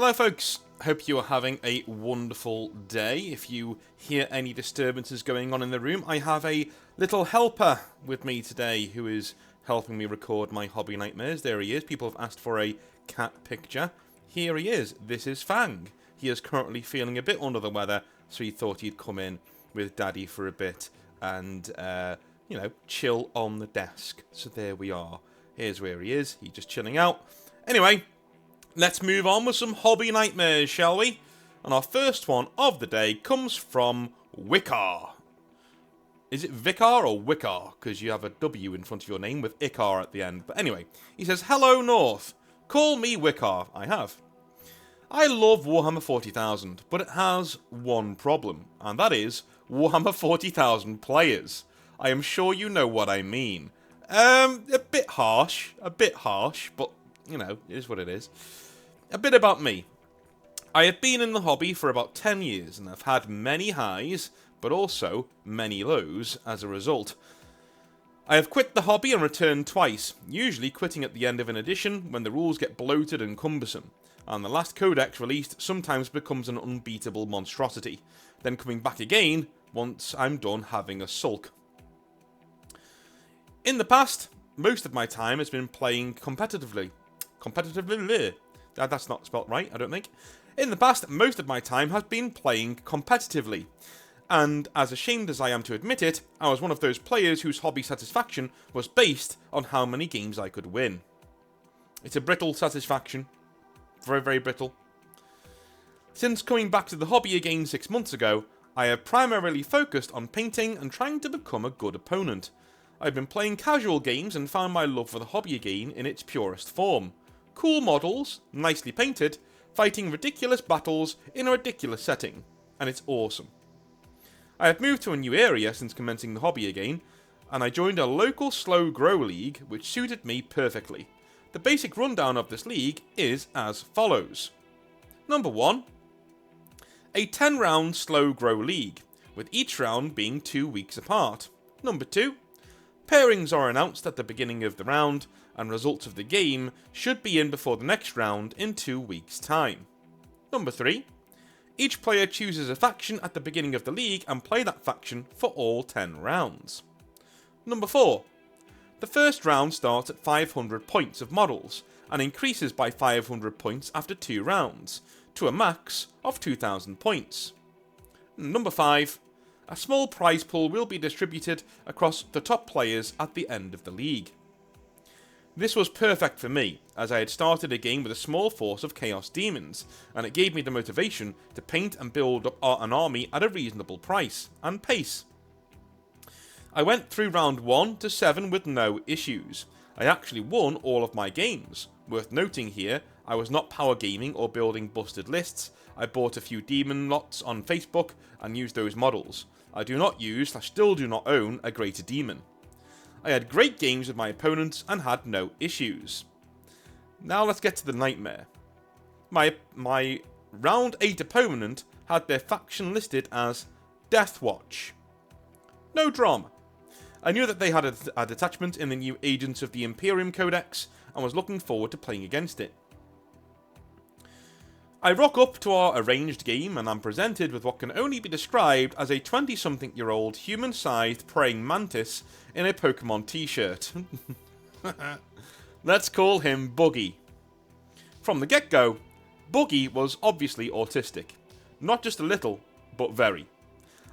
Hello folks, hope you are having a wonderful day. If you hear any disturbances going on in the room, I have a little helper with me today who is helping me record my hobby nightmares. There he is. People have asked for a cat picture. Here he is. This is Fang. He is currently feeling a bit under the weather, so he thought he'd come in with Daddy for a bit and, chill on the desk. So there we are. Here's where he is. He's just chilling out. Anyway, let's move on with some hobby nightmares, shall we? And our first one of the day comes from Wicar. Is it Vicar or Wicar? Because you have a W in front of your name with Icar at the end. But anyway, he says, "Hello North. Call me Wicar." I have. I love Warhammer 40,000, but it has one problem, and that is Warhammer 40,000 players. I am sure you know what I mean. A bit harsh, but, it is what it is. A bit about me. I have been in the hobby for about 10 years, and I've had many highs, but also many lows as a result. I have quit the hobby and returned twice, usually quitting at the end of an edition when the rules get bloated and cumbersome, and the last codex released sometimes becomes an unbeatable monstrosity, then coming back again once I'm done having a sulk. In the past, most of my time has been playing competitively. That's not spelt right, I don't think. In the past, most of my time has been playing competitively. And as ashamed as I am to admit it, I was one of those players whose hobby satisfaction was based on how many games I could win. It's a brittle satisfaction. Very, very brittle. Since coming back to the hobby again 6 months ago, I have primarily focused on painting and trying to become a good opponent. I've been playing casual games and found my love for the hobby again in its purest form. Cool models, nicely painted, fighting ridiculous battles in a ridiculous setting, and it's awesome. I have moved to a new area since commencing the hobby again, and I joined a local slow grow league which suited me perfectly. The basic rundown of this league is as follows. Number 1. A 10-round slow grow league, with each round being 2 weeks apart. Number 2. Pairings are announced at the beginning of the round, and results of the game should be in before the next round in 2 weeks' time. Number 3. Each player chooses a faction at the beginning of the league and play that faction for all 10 rounds. Number 4. The first round starts at 500 points of models, and increases by 500 points after 2 rounds, to a max of 2,000 points. Number 5. A small prize pool will be distributed across the top players at the end of the league. This was perfect for me, as I had started a game with a small force of Chaos Demons, and it gave me the motivation to paint and build up an army at a reasonable price and pace. I went through round 1 to 7 with no issues. I actually won all of my games. Worth noting here, I was not power gaming or building busted lists. I bought a few demon lots on Facebook and used those models. I do not use, still do not own, a greater demon. I had great games with my opponents and had no issues. Now let's get to the nightmare. My round 8 opponent had their faction listed as Deathwatch. No drama. I knew that they had a detachment in the new Agents of the Imperium Codex and was looking forward to playing against it. I rock up to our arranged game and am presented with what can only be described as a 20-something-year-old human-sized praying mantis in a Pokemon t-shirt. Let's call him Buggy. From the get-go, Buggy was obviously autistic. Not just a little, but very.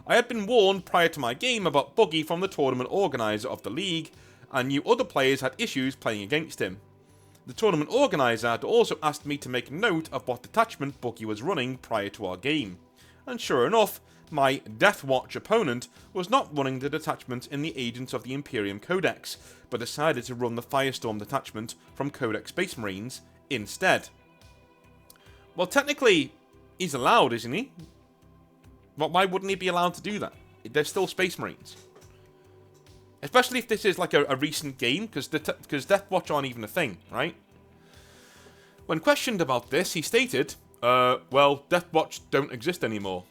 I had been warned prior to my game about Buggy from the tournament organiser of the league, and knew other players had issues playing against him. The tournament organiser had also asked me to make note of what detachment Buggy was running prior to our game. And sure enough, my Deathwatch opponent was not running the detachment in the Agents of the Imperium Codex, but decided to run the Firestorm detachment from Codex Space Marines instead. Well, technically, he's allowed, isn't he? Why wouldn't he be allowed to do that? They're still Space Marines. Especially if this is like a recent game, because Deathwatch aren't even a thing, right? When questioned about this, he stated, well, Deathwatch don't exist anymore.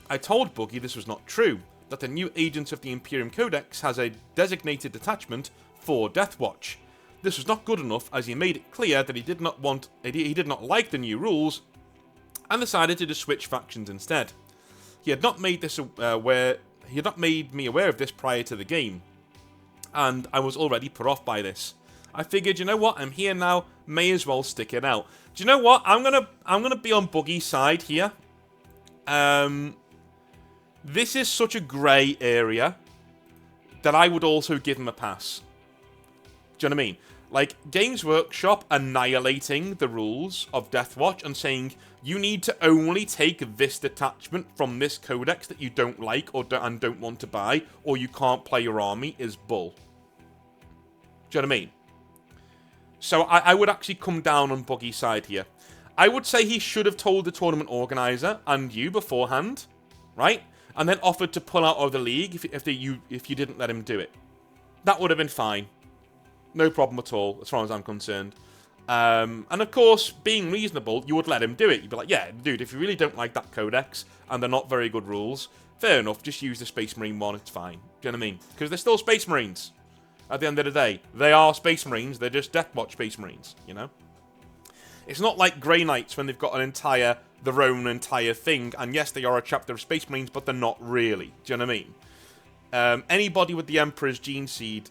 I told Buggy this was not true, that the new Agents of the Imperium Codex has a designated detachment for Deathwatch. This was not good enough, as he made it clear that he did not like the new rules and decided to just switch factions instead. He had not made this He had not made me aware of this prior to the game, and I was already put off by this. I figured, you know what, I'm here now, may as well stick it out. Do you know what? I'm gonna be on Boogie's side here. This is such a grey area that I would also give him a pass. Do you know what I mean? Like, Games Workshop annihilating the rules of Deathwatch and saying, you need to only take this detachment from this codex that you don't like and don't want to buy, or you can't play your army, is bull. Do you know what I mean? So I would actually come down on Boogie's side here. I would say he should have told the tournament organizer and you beforehand, right? And then offered to pull out of the league if you didn't let him do it. That would have been fine. No problem at all, as far as I'm concerned. And of course, being reasonable, you would let him do it. You'd be like, yeah, dude, if you really don't like that codex, and they're not very good rules, fair enough, just use the Space Marine one, it's fine. Do you know what I mean? Because they're still Space Marines. At the end of the day, they are Space Marines, they're just Deathwatch Space Marines, you know? It's not like Grey Knights when they've got their own entire thing, and yes, they are a chapter of Space Marines, but they're not really. Do you know what I mean? Anybody with the Emperor's gene seed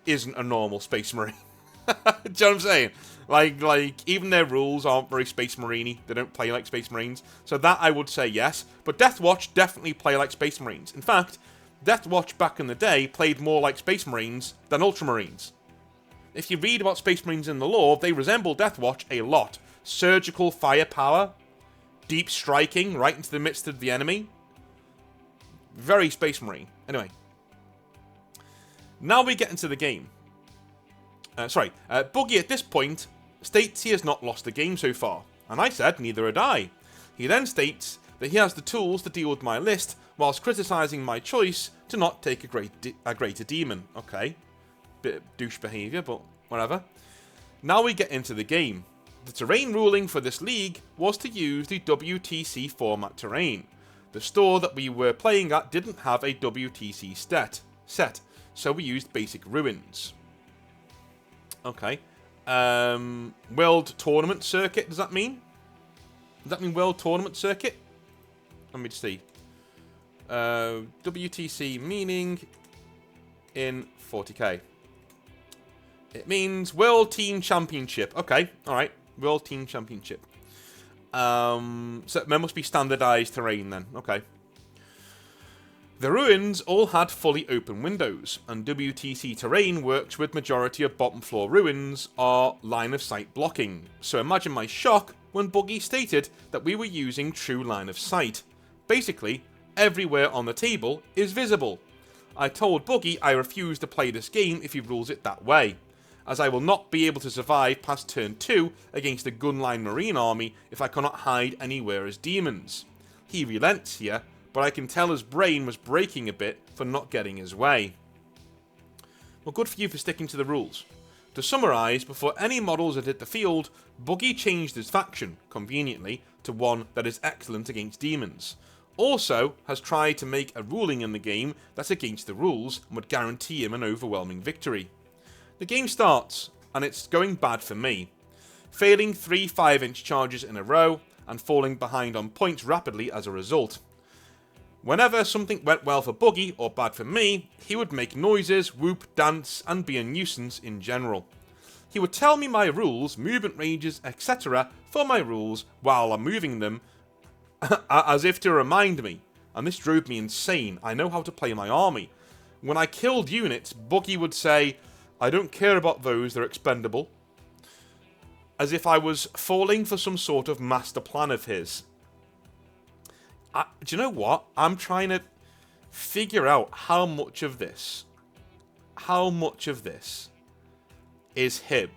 isn't a normal Space Marine. Do you know what I'm saying? Like, even their rules aren't very Space Marine-y. They don't play like Space Marines. So that I would say yes. But Deathwatch definitely play like Space Marines. In fact, Deathwatch back in the day played more like Space Marines than Ultramarines. If you read about Space Marines in the lore, they resemble Deathwatch a lot. Surgical firepower, deep striking right into the midst of the enemy. Very Space Marine. Anyway. Now we get into the game. Boogie at this point states he has not lost the game so far. And I said, neither had I. He then states that he has the tools to deal with my list, whilst criticising my choice to not take a greater demon. Okay. Bit of douche behaviour, but whatever. Now we get into the game. The terrain ruling for this league was to use the WTC format terrain. The store that we were playing at didn't have a WTC set, so we used basic ruins. Okay. World Tournament Circuit, does that mean? Does that mean World Tournament Circuit? Let me just see. WTC meaning in 40k. It means World Team Championship. Okay, alright. World Team Championship. So there must be standardized terrain then. Okay. The ruins all had fully open windows, and WTC terrain works with majority of bottom floor ruins are line of sight blocking. So imagine my shock when Boogie stated that we were using true line of sight. Basically, everywhere on the table is visible. I told Boogie I refuse to play this game if he rules it that way, as I will not be able to survive past turn 2 against a gunline marine army if I cannot hide anywhere as demons. He relents here, but I can tell his brain was breaking a bit for not getting his way. Well, good for you for sticking to the rules. To summarise, before any models had hit the field, Boogie changed his faction, conveniently, to one that is excellent against demons. Also, has tried to make a ruling in the game that's against the rules and would guarantee him an overwhelming victory. The game starts, and it's going bad for me. Failing 3 5-inch charges in a row, and falling behind on points rapidly as a result. Whenever something went well for Boogie, or bad for me, he would make noises, whoop, dance, and be a nuisance in general. He would tell me my rules, movement ranges, etc. for my rules while I'm moving them, as if to remind me, and this drove me insane. I know how to play my army. When I killed units, Boogie would say, I don't care about those, they're expendable. As if I was falling for some sort of master plan of his. Do you know what? I'm trying to figure out how much of this is him,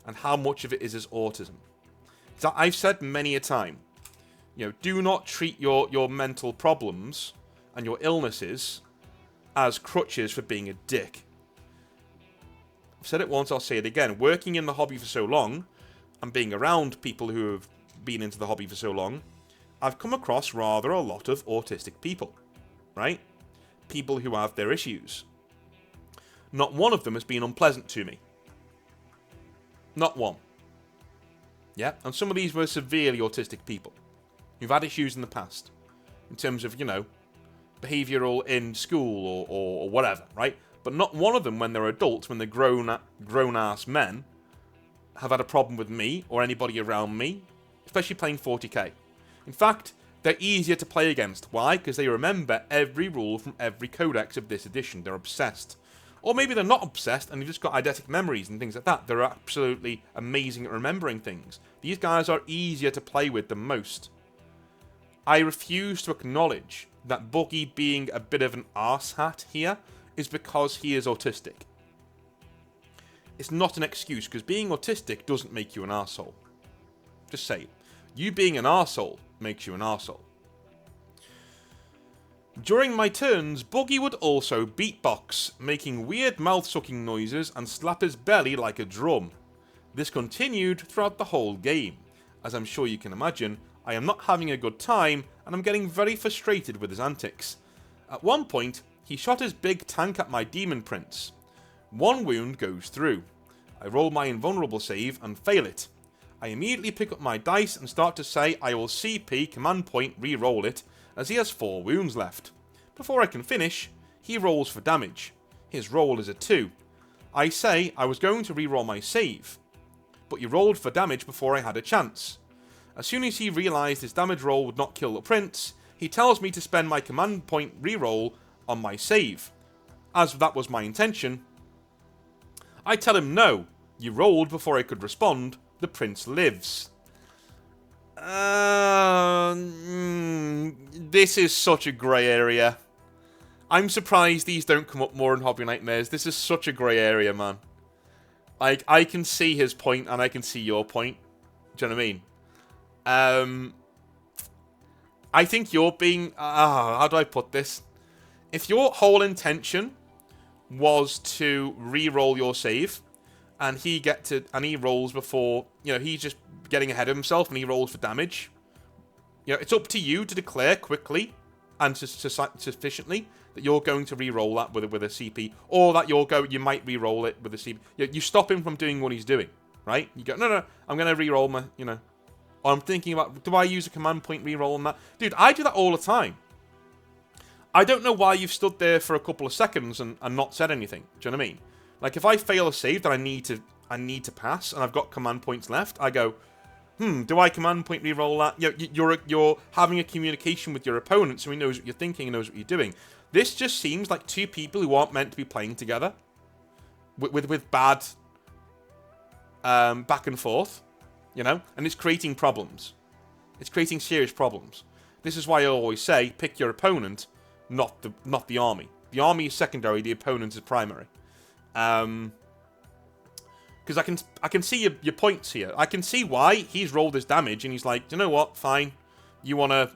and how much of it is his autism. So I've said many a time, you know, do not treat your mental problems and your illnesses as crutches for being a dick. I've said it once, I'll say it again. Working in the hobby for so long, and being around people who have been into the hobby for so long, I've come across rather a lot of autistic people, right? People who have their issues. Not one of them has been unpleasant to me. Not one. Yeah, and some of these were severely autistic people. who've had issues in the past, in terms of, behavioural in school or whatever, right? But not one of them, when they're adults, when they're grown-ass men, have had a problem with me or anybody around me, especially playing 40k. In fact, they're easier to play against. Why? Because they remember every rule from every codex of this edition. They're obsessed. Or maybe they're not obsessed and they've just got eidetic memories and things like that. They're absolutely amazing at remembering things. These guys are easier to play with than most. I refuse to acknowledge that Boogie being a bit of an arsehat here is because he is autistic. It's not an excuse, because being autistic doesn't make you an arsehole. Just say it. You being an arsehole makes you an arsehole. During my turns, Boogie would also beatbox, making weird mouth-sucking noises and slap his belly like a drum. This continued throughout the whole game. As I'm sure you can imagine, I am not having a good time, and I'm getting very frustrated with his antics. At one point, he shot his big tank at my demon prince. One wound goes through. I roll my invulnerable save and fail it. I immediately pick up my dice and start to say I will CP command point re-roll it, as he has 4 wounds left. Before I can finish, he rolls for damage. His roll is a 2. I say I was going to re-roll my save, but he rolled for damage before I had a chance. As soon as he realised his damage roll would not kill the prince, he tells me to spend my command point re-roll on my save. As that was my intention, I tell him no, you rolled before I could respond, the prince lives. This is such a grey area. I'm surprised these don't come up more in Hobby Nightmares. This is such a grey area, man. Like, I can see his point and I can see your point. Do you know what I mean? I think you're being... how do I put this? If your whole intention was to re-roll your save, and he rolls before, he's just getting ahead of himself and he rolls for damage. It's up to you to declare quickly and sufficiently that you're going to re-roll that with a CP, or that you might re-roll it with a CP. You stop him from doing what he's doing, right? You go, no, I'm going to re-roll my, or I'm thinking about, do I use a command point re-roll on that? Dude, I do that all the time. I don't know why you've stood there for a couple of seconds and not said anything. Do you know what I mean? Like, if I fail a save that I need to pass, and I've got command points left, I go, do I command point re-roll that? You're having a communication with your opponent, so he knows what you're thinking and knows what you're doing. This just seems like two people who aren't meant to be playing together, with bad back and forth, and it's creating problems. It's creating serious problems. This is why I always say, pick your opponent, not the army. The army is secondary, the opponent is primary. Because I can see your points here. I can see why he's rolled his damage and he's like, you know what, fine. You wanna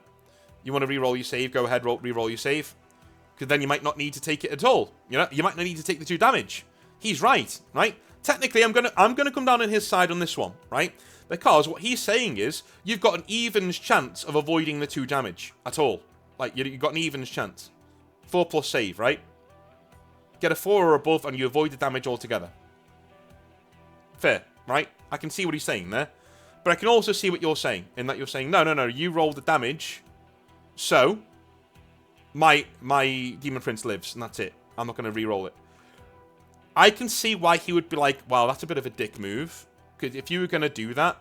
re-roll your save, go ahead, re-roll your save. Because then you might not need to take it at all. You might not need to take the 2 damage. He's right? Technically, I'm gonna come down on his side on this one, right? Because what he's saying is, you've got an evens chance of avoiding the 2 damage at all. Like, you've got an evens chance. 4+ save, right? Get a 4 or above and you avoid the damage altogether. Fair, right? I can see what he's saying there. But I can also see what you're saying, in that you're saying, no, you roll the damage, so my Demon Prince lives, and that's it. I'm not going to re-roll it. I can see why he would be like, wow, that's a bit of a dick move. Because if you were going to do that,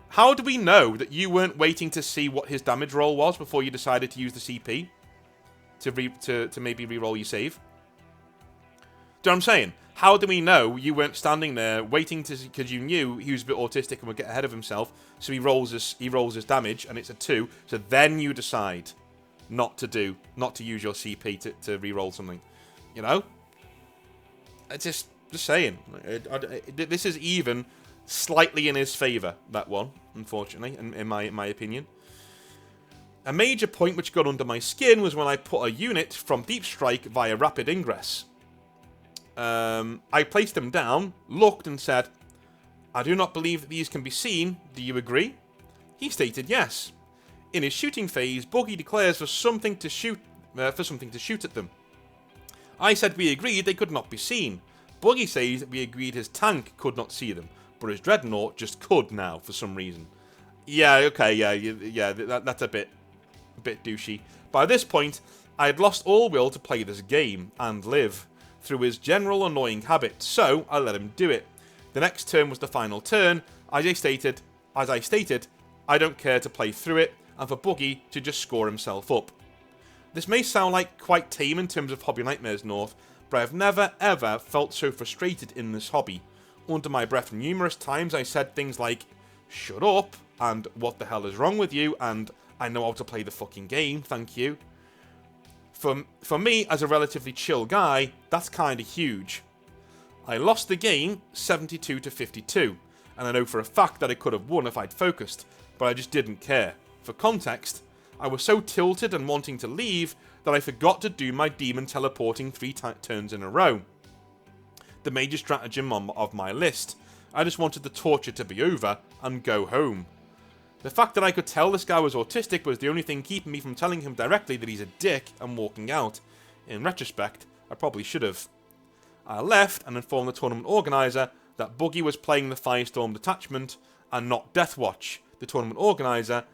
how do we know that you weren't waiting to see what his damage roll was before you decided to use the CP? To maybe re-roll your save? Do you know what I'm saying? How do we know you weren't standing there waiting to, because you knew he was a bit autistic and would get ahead of himself, so he rolls his damage and it's a 2, so then you decide not to use your CP to re-roll something. It's just saying. This is even slightly in his favour, that one, unfortunately, in my opinion. A major point which got under my skin was when I put a unit from Deep Strike via Rapid Ingress. I placed them down, looked and said, I do not believe that these can be seen, do you agree? He stated yes. In his shooting phase, Boogie declares for something to shoot at them. I said we agreed they could not be seen. Boogie says that we agreed his tank could not see them, but his Dreadnought just could now, for some reason. Yeah, okay, yeah, that's a bit douchey. By this point, I had lost all will to play this game and live through his general annoying habit, so I let him do it. The next turn was the final turn. As I stated, I don't care to play through it, and for Buggy to just score himself up. This may sound like quite tame in terms of Hobby Nightmares North, but I've never ever felt so frustrated in this hobby. Under my breath numerous times I said things like, shut up, and what the hell is wrong with you, and I know how to play the fucking game, thank you. For me, as a relatively chill guy, that's kinda huge. I lost the game 72 to 52, and I know for a fact that I could have won if I'd focused, but I just didn't care. For context, I was so tilted and wanting to leave that I forgot to do my demon teleporting 3 turns in a row. The major stratagem of my list. I just wanted the torture to be over and go home. The fact that I could tell this guy was autistic was the only thing keeping me from telling him directly that he's a dick and walking out. In retrospect, I probably should have. I left and informed the tournament organiser that Buggy was playing the Firestorm detachment and not Deathwatch. The tournament organiser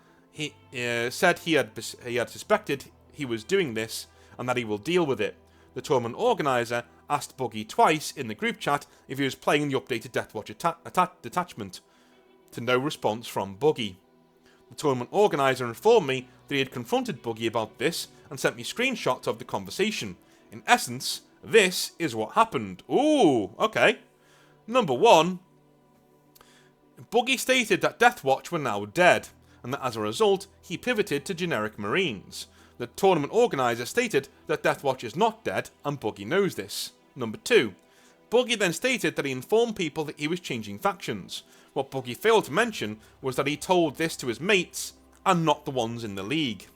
said he had suspected he was doing this and that he will deal with it. The tournament organiser asked Buggy twice in the group chat if he was playing the updated Deathwatch detachment. To no response from Buggy. The tournament organiser informed me that he had confronted Buggy about this and sent me screenshots of the conversation. In essence, this is what happened. Ooh, okay. Number 1. Buggy stated that Deathwatch were now dead, and that as a result, he pivoted to generic Marines. The tournament organiser stated that Deathwatch is not dead, and Buggy knows this. Number 2. Buggy then stated that he informed people that he was changing factions. What Buggy failed to mention was that he told this to his mates, and not the ones in the league.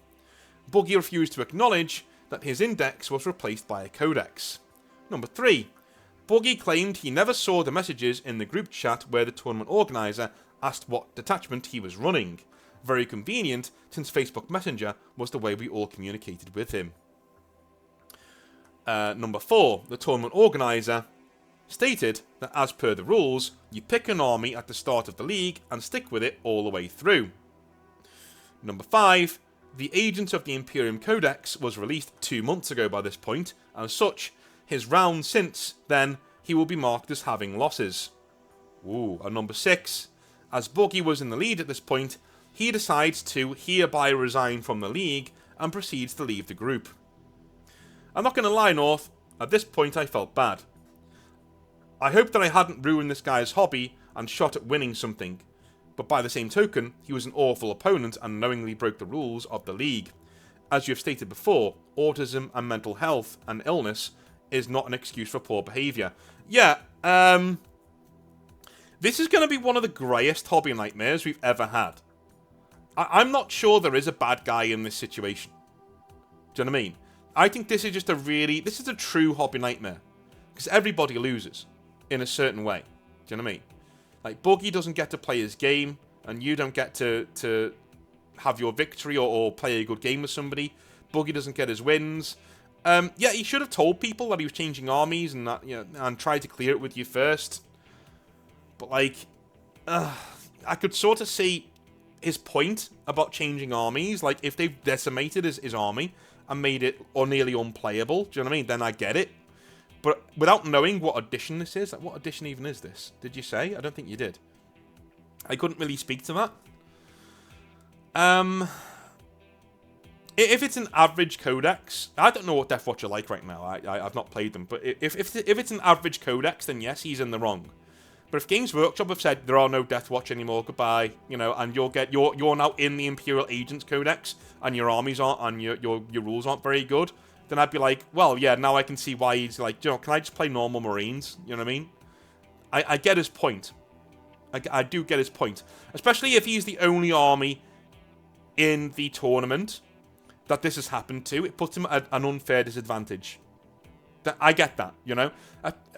Buggy refused to acknowledge that his index was replaced by a codex. Number 3. Buggy claimed he never saw the messages in the group chat where the tournament organiser asked what detachment he was running. Very convenient, since Facebook Messenger was the way we all communicated with him. Number 4. The tournament organiser stated that as per the rules, you pick an army at the start of the league and stick with it all the way through. Number 5. The Agent of the Imperium Codex was released 2 months ago by this point, and as such, his round since then, he will be marked as having losses. Ooh, and number 6. As Buggy was in the lead at this point, he decides to hereby resign from the league and proceeds to leave the group. I'm not going to lie, North, at this point I felt bad. I hoped that I hadn't ruined this guy's hobby and shot at winning something, but by the same token, he was an awful opponent and knowingly broke the rules of the league. As you have stated before, autism and mental health and illness is not an excuse for poor behaviour. Yeah, this is going to be one of the greyest hobby nightmares we've ever had. I'm not sure there is a bad guy in this situation. Do you know what I mean? I think this is just this is a true hobby nightmare. Because everybody loses in a certain way. Do you know what I mean? Like, Buggy doesn't get to play his game, and you don't get to have your victory or play a good game with somebody. Buggy doesn't get his wins. Yeah, he should have told people that he was changing armies and that, and tried to clear it with you first. But, like, I could sort of see his point about changing armies. Like, if they've decimated his army and made it nearly unplayable, do you know what I mean? Then I get it. But without knowing what edition this is, like, what edition even is this? Did you say? I don't think you did. I couldn't really speak to that. If it's an average codex, I don't know what Deathwatch are like right now. I've not played them, but if it's an average codex, then yes, he's in the wrong. But if Games Workshop have said there are no Deathwatch anymore, goodbye, and you're now in the Imperial Agents Codex, and your armies aren't, and your rules aren't very good, then I'd be like, well, yeah, now I can see why he's like, can I just play normal Marines? You know what I mean? I get his point. I do get his point. Especially if he's the only army in the tournament that this has happened to. It puts him at an unfair disadvantage. I get that,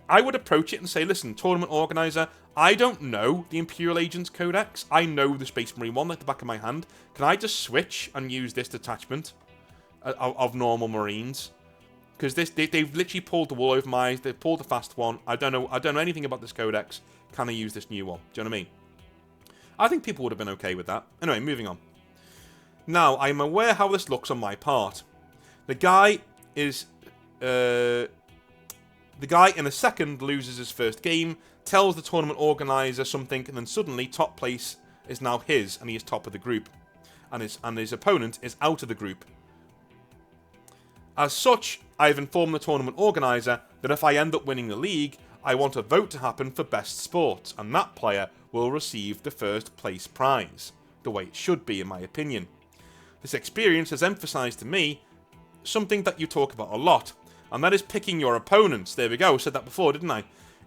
I would approach it and say, listen, tournament organizer, I don't know the Imperial Agents Codex. I know the Space Marine one like the back of my hand. Can I just switch and use this detachment of normal Marines? Because they've literally pulled the wool over my eyes. They've pulled the fast one. I don't know anything about this codex. Can I use this new one? Do you know what I mean? I think people would have been okay with that. Anyway, moving on. Now, I am aware how this looks on my part. The guy in a second loses his first game, tells the tournament organizer something, and then suddenly top place is now his, and he is top of the group. And his opponent is out of the group. As such, I have informed the tournament organizer that if I end up winning the league, I want a vote to happen for best sports, and that player will receive the first place prize. The way it should be, in my opinion. This experience has emphasized to me something that you talk about a lot, and that is picking your opponents. There we go, I said that before, didn't I?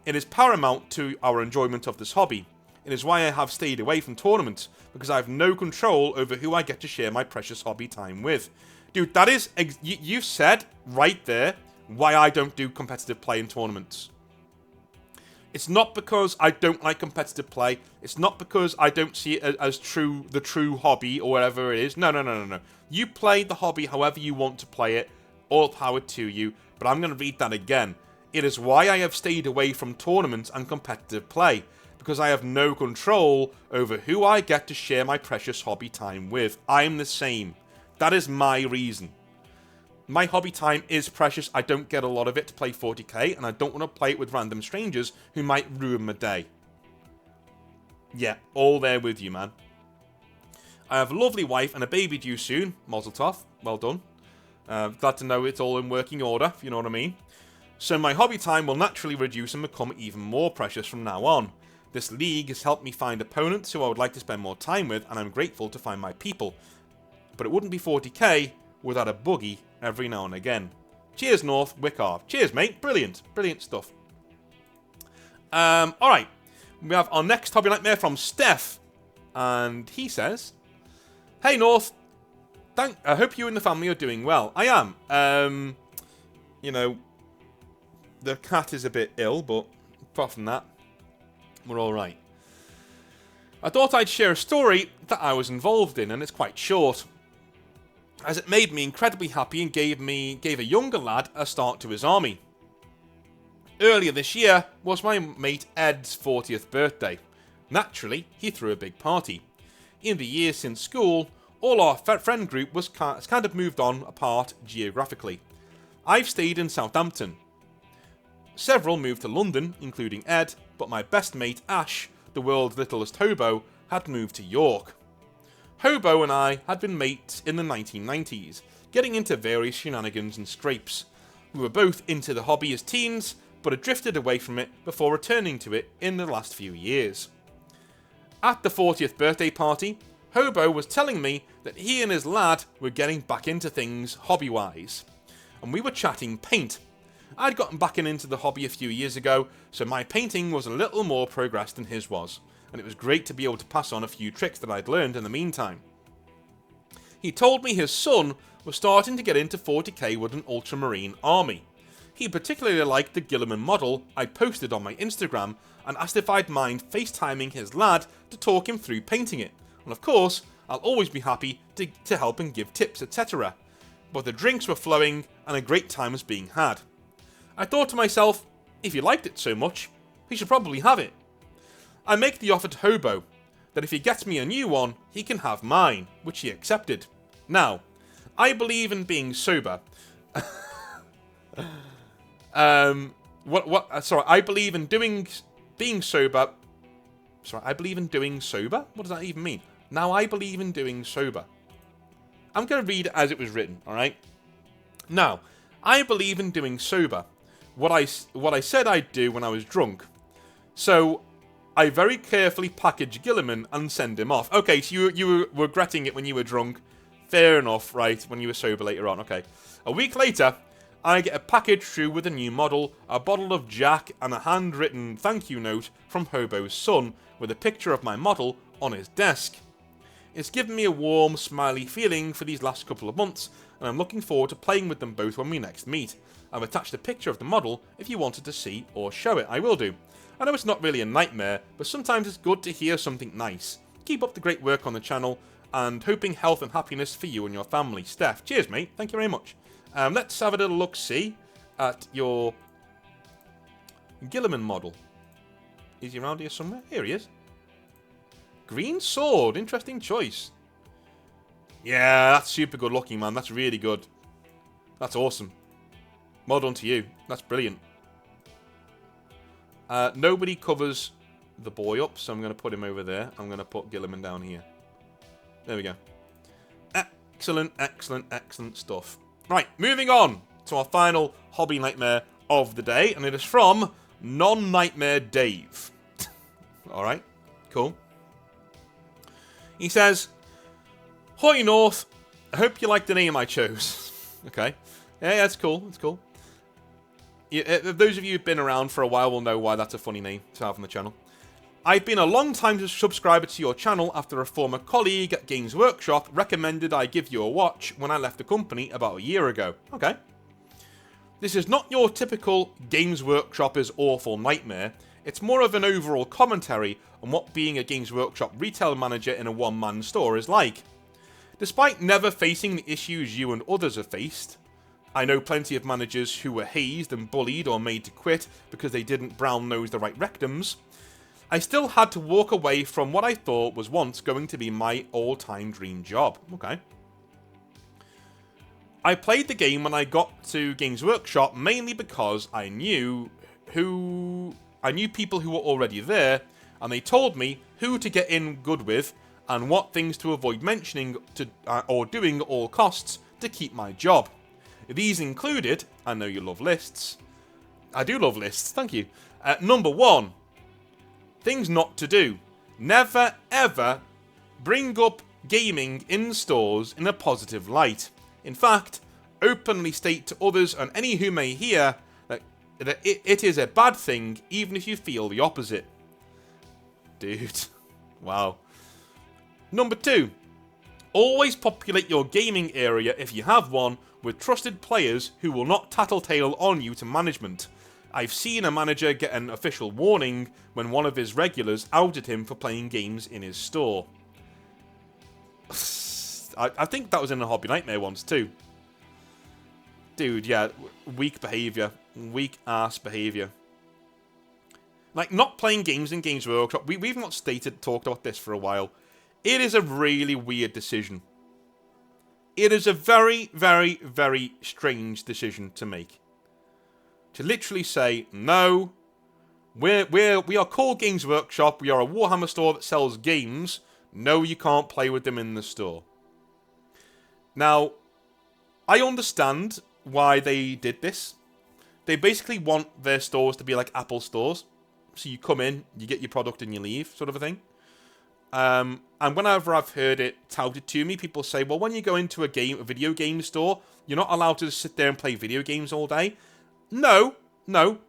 It is paramount to our enjoyment of this hobby. It is why I have stayed away from tournaments, because I have no control over who I get to share my precious hobby time with. Dude, that is... you've said right there why I don't do competitive play in tournaments. It's not because I don't like competitive play. It's not because I don't see it as the true hobby or whatever it is. No. You play the hobby however you want to play it. All power to you. But I'm going to read that again. It is why I have stayed away from tournaments and competitive play. Because I have no control over who I get to share my precious hobby time with. I'm the same. That is my reason. My hobby time is precious. I don't get a lot of it to play 40k, and I don't want to play it with random strangers who might ruin my day. Yeah, all there with you, man. I have a lovely wife and a baby due soon. Mazel tov. Well done. Glad to know it's all in working order, if you know what I mean. So my hobby time will naturally reduce and become even more precious from now on. This league has helped me find opponents who I would like to spend more time with, and I'm grateful to find my people. But it wouldn't be 40k without a buggy every now and again. Cheers, North Wickar. Cheers, mate. Brilliant. Brilliant stuff. Alright. We have our next hobby nightmare from Steph. And he says, hey, North. I hope you and the family are doing well. I am. You know, the cat is a bit ill, but apart from that, we're alright. I thought I'd share a story that I was involved in, and it's quite short, as it made me incredibly happy and gave a younger lad a start to his army. Earlier this year was my mate Ed's 40th birthday. Naturally, he threw a big party. In the years since school, all our friend group has kind of moved on apart geographically. I've stayed in Southampton. Several moved to London, including Ed, but my best mate Ash, the world's littlest hobo, had moved to York. Hobo and I had been mates in the 1990s, getting into various shenanigans and scrapes. We were both into the hobby as teens, but had drifted away from it before returning to it in the last few years. At the 40th birthday party, Hobo was telling me that he and his lad were getting back into things hobby-wise, and we were chatting paint. I'd gotten back into the hobby a few years ago, so my painting was a little more progressed than his was, and it was great to be able to pass on a few tricks that I'd learned in the meantime. He told me his son was starting to get into 40k with an ultramarine army. He particularly liked the Gilliman model I posted on my Instagram and asked if I'd mind FaceTiming his lad to talk him through painting it. And of course, I'll always be happy to help and give tips, etc. But the drinks were flowing and a great time was being had. I thought to myself, if he liked it so much, he should probably have it. I make the offer to Hobo, that if he gets me a new one, he can have mine, which he accepted. Now, I believe in being sober. I believe in being sober. I believe in doing sober? What does that even mean? Now, I believe in doing sober. I'm going to read it as it was written, alright? Now, I believe in doing sober. What I said I'd do when I was drunk. So, I very carefully package Gilliman and send him off. Okay, so you were regretting it when you were drunk. Fair enough, right, when you were sober later on, okay. A week later, I get a package through with a new model, a bottle of Jack, and a handwritten thank you note from Hobo's son with a picture of my model on his desk. It's given me a warm, smiley feeling for these last couple of months, and I'm looking forward to playing with them both when we next meet. I've attached a picture of the model if you wanted to see or show it, I will do. I know it's not really a nightmare, but sometimes it's good to hear something nice. Keep up the great work on the channel, and hoping health and happiness for you and your family. Steph, cheers mate, thank you very much. Let's have a little look-see at your Gilliman model. Is he around here somewhere? Here he is. Green sword. Interesting choice. Yeah, that's super good looking, man. That's really good. That's awesome. Well done to you. That's brilliant. Nobody covers the boy up, so I'm going to put him over there. I'm going to put Gilliman down here. There we go. Excellent, excellent, excellent stuff. Right, moving on to our final hobby nightmare of the day, and it is from Non-Nightmare Dave. Alright, cool. He says, "Hoy North, I hope you like the name I chose." Okay. Yeah, that's cool, that's cool. Yeah, those of you who've been around for a while will know why that's a funny name to have on the channel. "I've been a long-time subscriber to your channel after a former colleague at Games Workshop recommended I give you a watch when I left the company about a year ago." Okay. "This is not your typical Games Workshop is awful nightmare. It's more of an overall commentary on what being a Games Workshop retail manager in a one-man store is like. Despite never facing the issues you and others have faced, I know plenty of managers who were hazed and bullied or made to quit because they didn't brown-nose the right rectums, I still had to walk away from what I thought was once going to be my all-time dream job." Okay. "I played the game when I got to Games Workshop mainly because I knew people who were already there, and they told me who to get in good with and what things to avoid mentioning or doing at all costs to keep my job. These included," I know you love lists. I do love lists, thank you. "Number 1, things not to do. Never ever bring up gaming in stores in a positive light. In fact, openly state to others and any who may hear that it is a bad thing, even if you feel the opposite." Dude. Wow. "Number 2, always populate your gaming area, if you have one, with trusted players who will not tattletale on you to management. I've seen a manager get an official warning when one of his regulars outed him for playing games in his store." I think that was in a Hobby Nightmare once too. Dude, yeah, weak behaviour. Weak ass behaviour. Like, not playing games in Games Workshop, we've not talked about this for a while. It is a really weird decision. It is a very, very, very strange decision to make. To literally say, no, we are called Games Workshop, we are a Warhammer store that sells games, no, you can't play with them in the store. Now, I understand why they did this. They basically want their stores to be like Apple stores. So you come in, you get your product and you leave, sort of a thing. And whenever I've heard it touted to me, people say, well, when you go into a video game store, you're not allowed to just sit there and play video games all day. No,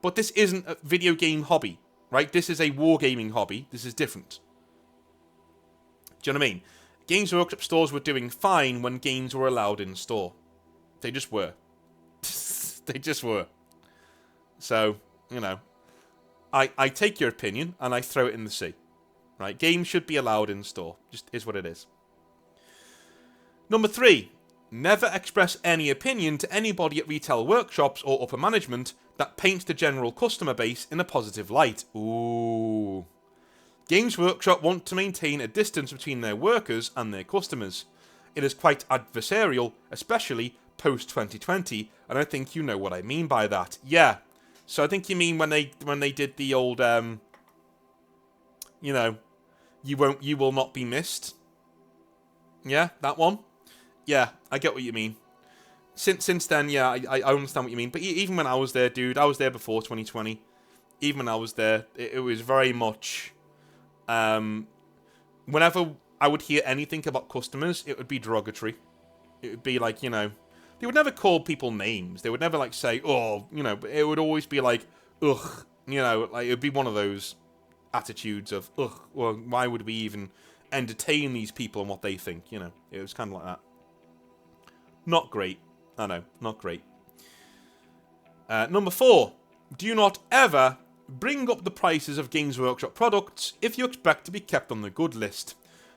but this isn't a video game hobby, right? This is a wargaming hobby. This is different. Do you know what I mean? Games Workshop stores were doing fine when games were allowed in store. They just were. They just were. So, you know, I take your opinion and I throw it in the sea. Right? Games should be allowed in store. Just is what it is. Number 3. Never express any opinion to anybody at retail workshops or upper management that paints the general customer base in a positive light. Ooh. Games Workshop want to maintain a distance between their workers and their customers. It is quite adversarial, especially post-2020, and I think you know what I mean by that. Yeah. So I think you mean when they did the old, you know, you will not be missed. Yeah, that one. Yeah, I get what you mean. Since then, yeah, I understand what you mean. But even when I was there, dude, I was there before 2020. Even when I was there, it was very much. Whenever I would hear anything about customers, it would be derogatory. It would be like, you know, they would never call people names. They would never like say, oh, you know, but it would always be like, ugh, you know, like it would be one of those attitudes of, ugh, well, why would we even entertain these people and what they think, you know? It was kind of like that. Not great. I know, not great. Number 4. Do not ever bring up the prices of Games Workshop products if you expect to be kept on the good list.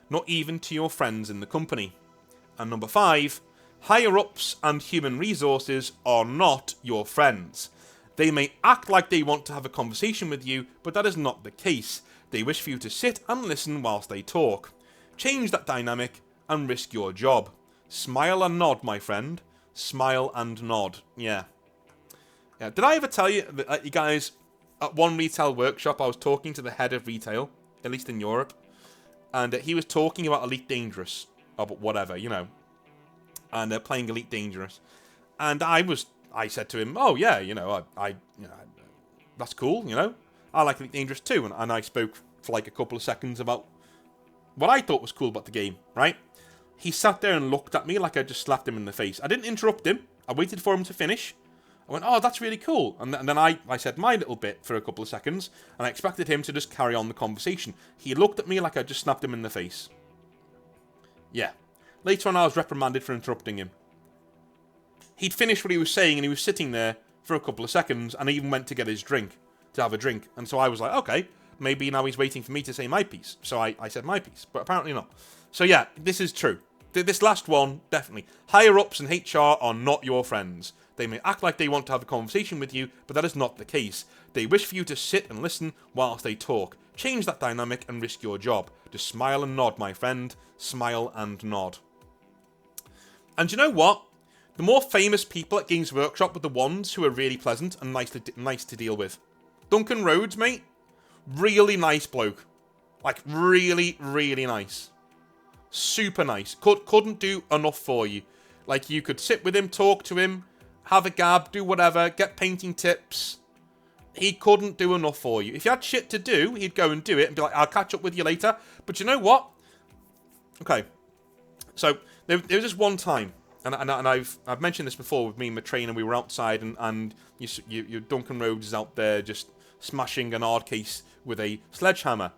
Not even to your friends in the company. And number 5. Higher-ups and human resources are not your friends. They may act like they want to have a conversation with you, but that is not the case. They wish for you to sit and listen whilst they talk. Change that dynamic and risk your job. Smile and nod, my friend. Smile and nod. Yeah. Did I ever tell you, you guys, at one retail workshop, I was talking to the head of retail, at least in Europe, and he was talking about Elite Dangerous, or whatever, you know, and they're playing Elite Dangerous, and I said to him, oh yeah, you know, that's cool, you know, I like Elite Dangerous too, and I spoke for like a couple of seconds about what I thought was cool about the game, right? He sat there and looked at me like I just slapped him in the face. I didn't interrupt him. I waited for him to finish. I went, oh, that's really cool. And then I said my little bit for a couple of seconds, and I expected him to just carry on the conversation. He looked at me like I just snapped him in the face. Yeah. Later on, I was reprimanded for interrupting him. He'd finished what he was saying, and he was sitting there for a couple of seconds, and he even went to get his drink, to have a drink. And so I was like, okay, maybe now he's waiting for me to say my piece. So I said my piece, but apparently not. So yeah, this is true. This last one, definitely. Higher-ups and HR are not your friends. They may act like they want to have a conversation with you, but that is not the case. They wish for you to sit and listen whilst they talk. Change that dynamic and risk your job. Just smile and nod, my friend. Smile and nod. And you know what? The more famous people at Games Workshop are the ones who are really pleasant and nice to deal with. Duncan Rhodes, mate. Really nice bloke. Like, really, really nice. Super nice. Couldn't do enough for you. Like, you could sit with him, talk to him, have a gab, do whatever, get painting tips. He couldn't do enough for you. If you had shit to do, he'd go and do it and be like, I'll catch up with you later. But you know what? Okay. So, there was this one time, and I've mentioned this before with me and my trainer. We were outside, and you Duncan Rhodes is out there just smashing an hard case with a sledgehammer,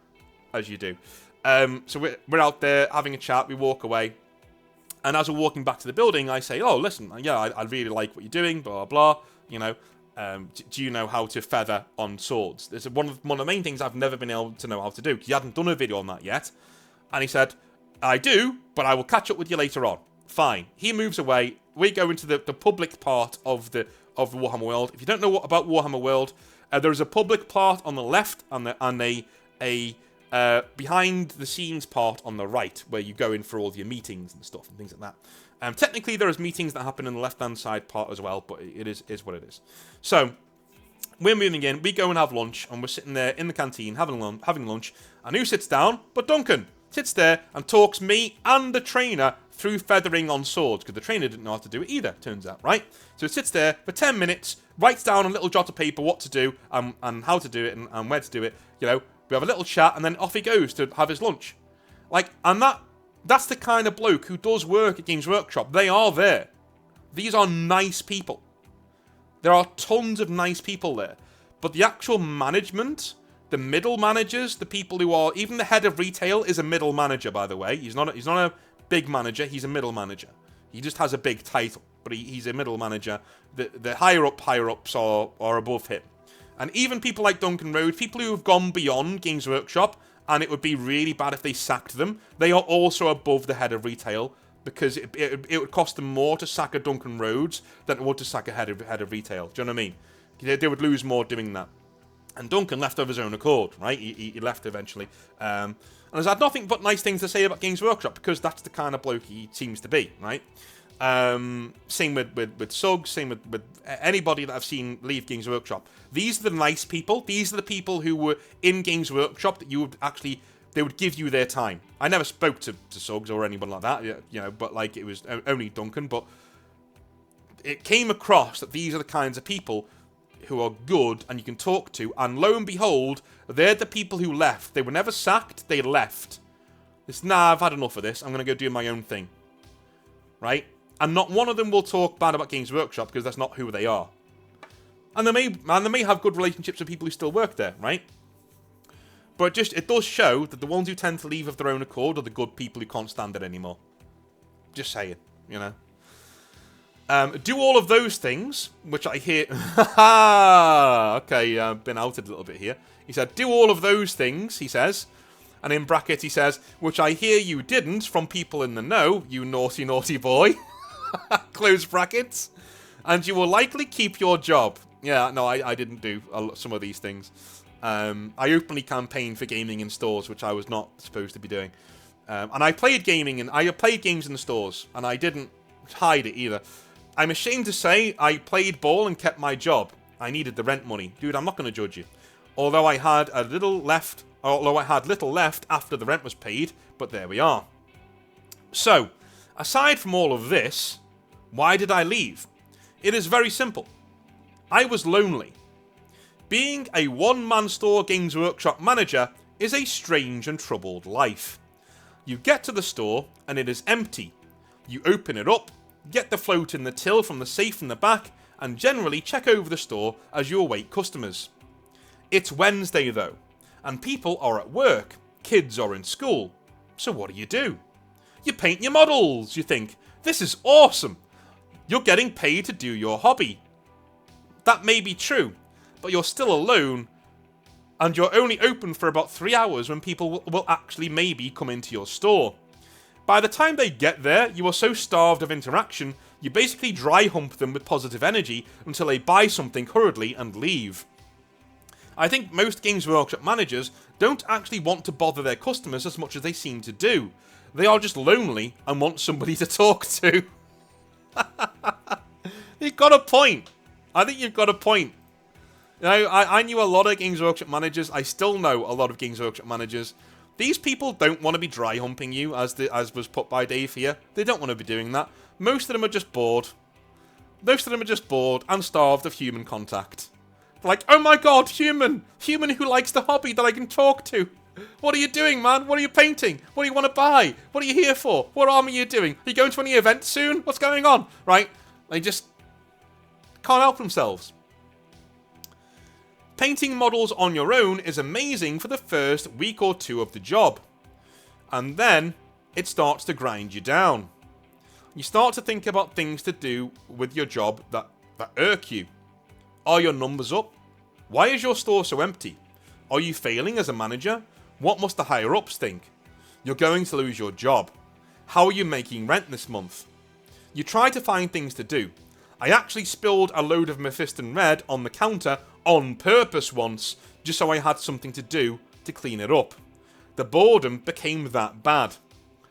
as you do. So we're out there having a chat. We walk away. And as we're walking back to the building, I say, oh, listen, yeah, I really like what you're doing, blah, blah, blah. You know, do you know how to feather on swords? It's one of the main things I've never been able to know how to do, because he hadn't done a video on that yet. And he said, I do, but I will catch up with you later on. Fine. He moves away. We go into the public part of the Warhammer world. If you don't know what about Warhammer world, there is a public part on the left and a behind the scenes part on the right, where you go in for all of your meetings and stuff and things like that. Technically, there is meetings that happen in the left-hand side part as well, but it is what it is. So, we're moving in, we go and have lunch, and we're sitting there in the canteen having lunch, and who sits down? But Duncan sits there and talks me and the trainer through feathering on swords, because the trainer didn't know how to do it either, turns out, right? So he sits there for 10 minutes, writes down on a little jot of paper what to do, and how to do it, and where to do it, you know. We have a little chat, and then off he goes to have his lunch. Like, and that's the kind of bloke who does work at Games Workshop. They are there. These are nice people. There are tons of nice people there. But the actual management, the middle managers, the people who are... Even the head of retail is a middle manager, by the way. He's not a big manager, he's a middle manager. He just has a big title, but he's a middle manager. The higher-ups are above him. And even people like Duncan Rhodes, people who have gone beyond Games Workshop, and it would be really bad if they sacked them, they are also above the head of retail, because it would cost them more to sack a Duncan Rhodes than it would to sack a head of retail. Do you know what I mean? They would lose more doing that. And Duncan left of his own accord, right? He left eventually. And has had nothing but nice things to say about Games Workshop, because that's the kind of bloke he seems to be, right? Same with Suggs, same with anybody that I've seen leave Games Workshop. These are the nice people. These are the people who were in Games Workshop that you would actually, they would give you their time. I never spoke to Suggs or anyone like that, you know, but like it was only Duncan. But it came across that these are the kinds of people who are good and you can talk to. And lo and behold, they're the people who left. They were never sacked. They left. Nah, I've had enough of this. I'm going to go do my own thing. Right? And not one of them will talk bad about Games Workshop, because that's not who they are. And they may have good relationships with people who still work there, right? But it does show that the ones who tend to leave of their own accord are the good people who can't stand it anymore. Just saying, you know. Do all of those things, which I hear... Okay, I've been outed a little bit here. He said, do all of those things, he says. And in brackets he says, which I hear you didn't from people in the know, you naughty, naughty boy. Close brackets. And you will likely keep your job. Yeah, no, I didn't do some of these things. I openly campaigned for gaming in stores, which I was not supposed to be doing. And I played games in the stores, and I didn't hide it either. I'm ashamed to say I played ball and kept my job. I needed the rent money. Dude, I'm not going to judge you. Although I had little left after the rent was paid, but there we are. So, aside from all of this, why did I leave? It is very simple. I was lonely. Being a one-man store Games Workshop manager is a strange and troubled life. You get to the store and it is empty. You open it up, get the float in the till from the safe in the back, and generally check over the store as you await customers. It's Wednesday though, and people are at work, kids are in school. So what do? You paint your models, you think, this is awesome. You're getting paid to do your hobby. That may be true, but you're still alone, and you're only open for about 3 hours when people will actually maybe come into your store. By the time they get there, you are so starved of interaction, you basically dry hump them with positive energy until they buy something hurriedly and leave. I think most Games Workshop managers don't actually want to bother their customers as much as they seem to do. They are just lonely and want somebody to talk to. You've got a point. I think you've got a point. You know, I knew a lot of Games Workshop managers. I still know a lot of Games Workshop managers. These people don't want to be dry humping you, as was put by Dave here. They don't want to be doing that. Most of them are just bored. Most of them are just bored and starved of human contact. They're like, oh my god, human who likes the hobby that I can talk to. What are you doing, man? What are you painting? What do you want to buy? What are you here for? What army are you doing? Are you going to any event soon? What's going on? Right? They just can't help themselves. Painting models on your own is amazing for the first week or two of the job. And then it starts to grind you down. You start to think about things to do with your job that irk you. Are your numbers up? Why is your store so empty? Are you failing as a manager? What must the higher ups think? You're going to lose your job. How are you making rent this month? You try to find things to do. I actually spilled a load of Mephiston Red on the counter on purpose once, just so I had something to do to clean it up. The boredom became that bad.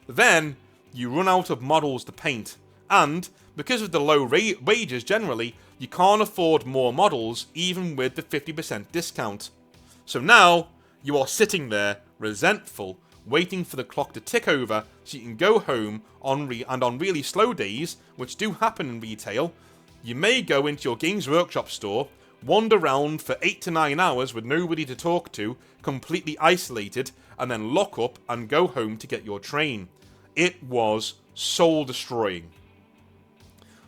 Then, you run out of models to paint, and, because of the low wages generally, you can't afford more models even with the 50% discount. So now, you are sitting there, resentful, waiting for the clock to tick over so you can go home on really slow days, which do happen in retail, you may go into your Games Workshop store, wander around for 8 to 9 hours with nobody to talk to, completely isolated, and then lock up and go home to get your train. It was soul-destroying.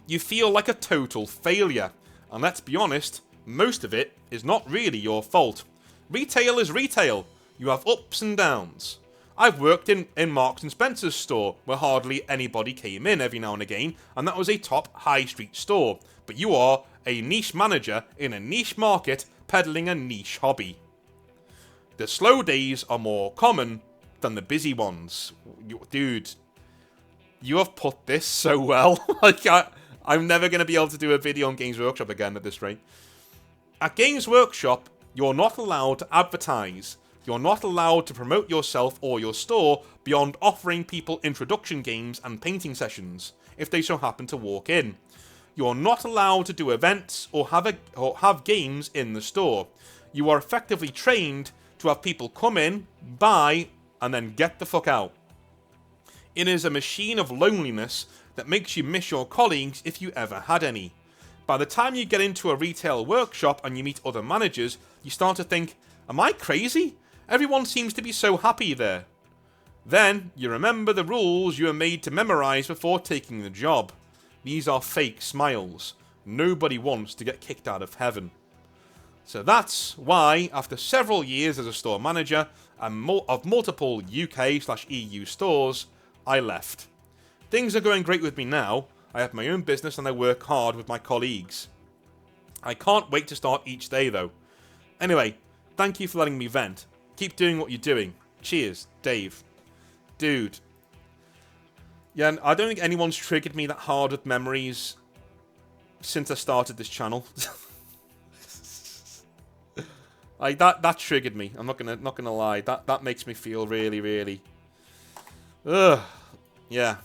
You feel like a total failure, and let's be honest, most of it is not really your fault. Retail is retail. You have ups and downs. I've worked in Marks & Spencer's store, where hardly anybody came in every now and again, and that was a top high street store. But you are a niche manager in a niche market, peddling a niche hobby. The slow days are more common than the busy ones. Dude, you have put this so well. Like, I'm never going to be able to do a video on Games Workshop again at this rate. At Games Workshop, you're not allowed to advertise. You're not allowed to promote yourself or your store beyond offering people introduction games and painting sessions, if they so happen to walk in. You're not allowed to do events or have games in the store. You are effectively trained to have people come in, buy, and then get the fuck out. It is a machine of loneliness that makes you miss your colleagues if you ever had any. By the time you get into a retail workshop and you meet other managers, you start to think, am I crazy? Everyone seems to be so happy there. Then, you remember the rules you were made to memorize before taking the job. These are fake smiles. Nobody wants to get kicked out of heaven. So that's why, after several years as a store manager and of multiple UK/EU stores, I left. Things are going great with me now. I have my own business and I work hard with my colleagues. I can't wait to start each day though. Anyway, thank you for letting me vent. Keep doing what you're doing. Cheers, Dave. Dude. Yeah, I don't think anyone's triggered me that hard with memories since I started this channel. Like that triggered me. I'm not gonna lie. That makes me feel really, really. Ugh. Yeah.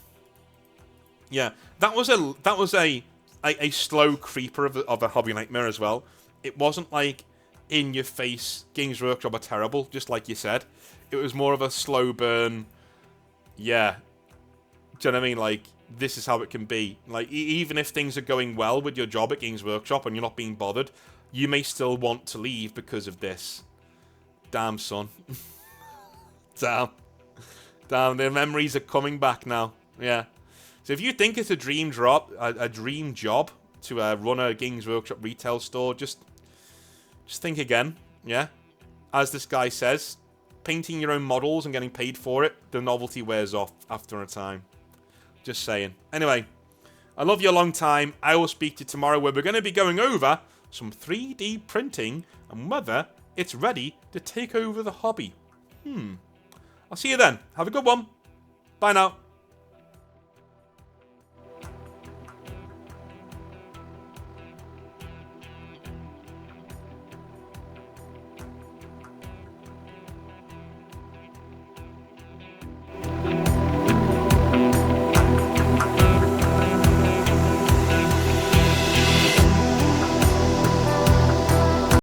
Yeah. That was a slow creeper of a hobby nightmare as well. It wasn't like in your face. Games Workshop are terrible, just like you said. It was more of a slow burn. Yeah. Do you know what I mean? Like, this is how it can be. Like, even if things are going well with your job at Games Workshop and you're not being bothered, you may still want to leave because of this. Damn, son. Damn. Damn, the memories are coming back now. Yeah. So if you think it's a dream job to run a Games Workshop retail store, just think again. Yeah. As this guy says, painting your own models and getting paid for it, the novelty wears off after a time. Just saying. Anyway, I love you a long time. I will speak to you tomorrow where we're going to be going over some 3D printing and whether it's ready to take over the hobby. I'll see you then. Have a good one. Bye now.